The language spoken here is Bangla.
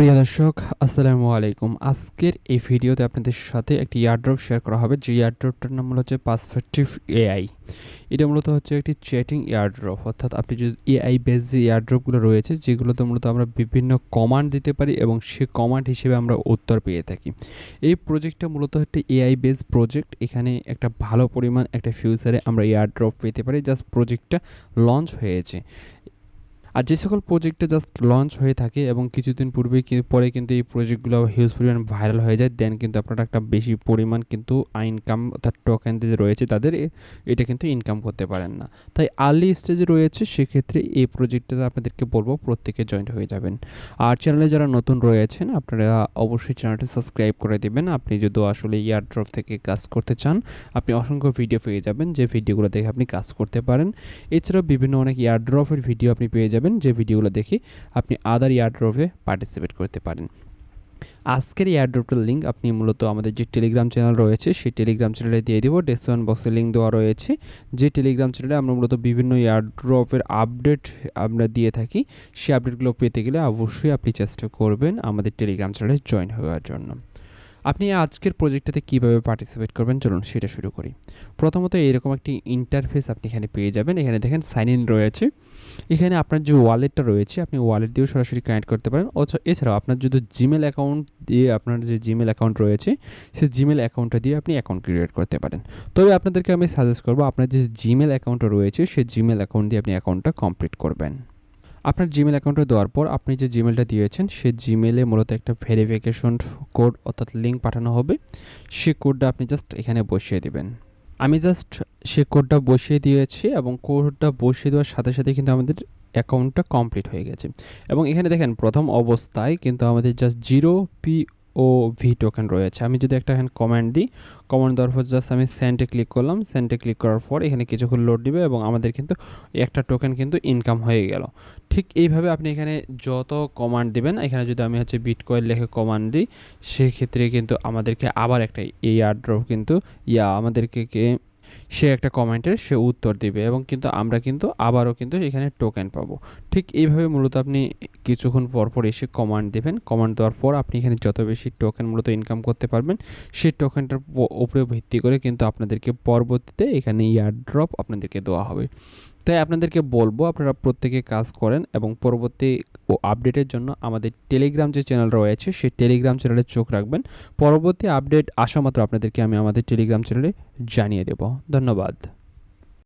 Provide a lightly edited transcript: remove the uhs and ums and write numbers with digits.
প্রিয় দর্শক, আসসালামু আলাইকুম। আজকের এই ভিডিওতে আপনাদের সাথে একটি এয়ারড্রপ শেয়ার করা হবে, যে এয়ারড্রপটার নাম হচ্ছে পার্সপেক্টিভ এআই। এটা মূলত হচ্ছে একটি চ্যাটিং এয়ারড্রপ, অর্থাৎ আপনি যদি এআই বেস যে এয়ারড্রপগুলো রয়েছে, যেগুলোতে মূলত আমরা বিভিন্ন কমান্ড দিতে পারি এবং সে কমান্ড হিসেবে আমরা উত্তর পেয়ে থাকি। এই প্রজেক্টটা মূলত একটি এআই বেস প্রজেক্ট। এখানে একটা ভালো পরিমাণ একটা ফিউচারে আমরা এয়ারড্রপ পেতে পারি। জাস্ট প্রজেক্টটা লঞ্চ হয়েছে। আর যে সকল প্রজেক্টে জাস্ট লঞ্চ হয়ে থাকে এবং কিছুদিন পরে কিন্তু এই প্রজেক্টগুলো হিউজ পরিমাণ ভাইরাল হয়ে যায়, দেন কিন্তু আপনারা একটা বেশি পরিমাণ কিন্তু ইনকাম অর্থাৎ টোকেন যে রয়েছে তাদের এটা কিন্তু ইনকাম করতে পারেন না। তাই আর্লি স্টেজে রয়েছে, সেক্ষেত্রে এই প্রজেক্টটাতে আপনাদেরকে বলবো প্রত্যেকে জয়েন্ট হয়ে যাবেন। আর চ্যানেলে যারা নতুন রয়েছেন আপনারা অবশ্যই চ্যানেলটি সাবস্ক্রাইব করে দেবেন। আপনি যদি আসলে এয়ারড্রপ থেকে কাজ করতে চান, আপনি অসংখ্য ভিডিও পেয়ে যাবেন, যে ভিডিওগুলো দেখে আপনি কাজ করতে পারেন। এছাড়াও বিভিন্ন অনেক এয়ারড্রপের ভিডিও আপনি পেয়ে যাবেন, যে ভিডিওগুলো দেখে আপনি আদার এয়ারড্রপে পার্টিসিপেট করতে পারেন। আজকের এয়ারড্রপটার লিঙ্ক আপনি মূলত আমাদের যে টেলিগ্রাম চ্যানেল রয়েছে সেই টেলিগ্রাম চ্যানেলে দিয়ে দেবো। ডেসক্রিপশন বক্সে লিঙ্ক দেওয়া রয়েছে, যে টেলিগ্রাম চ্যানেলে আমরা মূলত বিভিন্ন এয়ারড্রপের আপডেট আমরা দিয়ে থাকি। সেই আপডেটগুলো পেতে গেলে অবশ্যই আপনি চেষ্টা করবেন আমাদের টেলিগ্রাম চ্যানেলে জয়েন হওয়ার জন্য। আপনি আজকের প্রজেক্টটাতে কীভাবে পার্টিসিপেট করবেন, চলুন সেটা শুরু করি। প্রথমত এরকম একটি ইন্টারফেস আপনি এখানে পেয়ে যাবেন। এখানে দেখেন সাইন ইন রয়েছে। এখানে আপনার যে ওয়ালেটটা রয়েছে আপনি ওয়ালেট দিয়েও সরাসরি কানেক্ট করতে পারেন। এছাড়াও আপনার যদি জিমেল অ্যাকাউন্ট দিয়ে আপনার যে জিমেল অ্যাকাউন্ট রয়েছে সেই জিমেল অ্যাকাউন্টটা দিয়ে আপনি অ্যাকাউন্ট ক্রিয়েট করতে পারেন। তবে আপনাদেরকে আমি সাজেস্ট করবো আপনার যে জিমেল অ্যাকাউন্টটা রয়েছে সেই জিমেল অ্যাকাউন্ট দিয়ে আপনি অ্যাকাউন্টটা কমপ্লিট করবেন। আপনার জিমেল অ্যাকাউন্টে দেওয়ার পর আপনি যে জিমেলটা দিয়েছেন সেই জিমেলে মূলত একটা ভেরিফিকেশন কোড অর্থাৎ লিঙ্ক পাঠানো হবে। সেই কোডটা আপনি জাস্ট এখানে বসিয়ে দেবেন। আমি জাস্ট সে কোডটা বসিয়ে দিয়েছি এবং কোডটা বসিয়ে দেওয়ার সাথে সাথে কিন্তু আমাদের অ্যাকাউন্টটা কমপ্লিট হয়ে গেছে। এবং এখানে দেখেন প্রথম অবস্থায় কিন্তু আমাদের জাস্ট 0 POV টোকেন রয়েছে। আমি যদি একটা এখানে কমেন্ট দিই, কমেন্ট দেওয়ার পর জাস্ট আমি সেন্ডে ক্লিক করলাম। সেন্ডে ক্লিক করার পর এখানে কিছুক্ষণ লোড দিবে এবং আমাদের কিন্তু একটা টোকেন কিন্তু ইনকাম হয়ে গেল। ঠিক এইভাবে আপনি এখানে যত কমান্ড দিবেন, এখানে যদি আমি বিটকয়েন লিখে কমান্ড দিই, সেক্ষেত্রে কিন্তু আমাদেরকে আবার একটা এয়ারড্রপ কিন্তু আমাদেরকে সে একটা কমেন্টের সে উত্তর দিবে এবং কিন্তু আমরা কিন্তু আবারও কিন্তু এখানে টোকেন পাবো। ঠিক এইভাবে মূলত আপনি কিছুক্ষণ পর এসে কমান্ড দেবেন। কমান্ড দেওয়ার পর আপনি এখানে যত বেশি টোকেন মূলত ইনকাম করতে পারবেন, সেই টোকেনটার উপরে ভিত্তি করে কিন্তু আপনাদেরকে পরবর্তীতে এখানে এয়ারড্রপ আপনাদেরকে দেওয়া হবে। তাই আপনাদেরকে বলবো আপনারা প্রত্যেকে কাজ করেন এবং পরবর্তী আপডেটের জন্য আমাদের টেলিগ্রাম যে চ্যানেল রয়েছে সেই টেলিগ্রাম চ্যানেলে চোখ রাখবেন। পরবর্তী আপডেট আসা মাত্র আপনাদেরকে আমি আমাদের টেলিগ্রাম চ্যানেলে জানিয়ে দেব। ধন্যবাদ।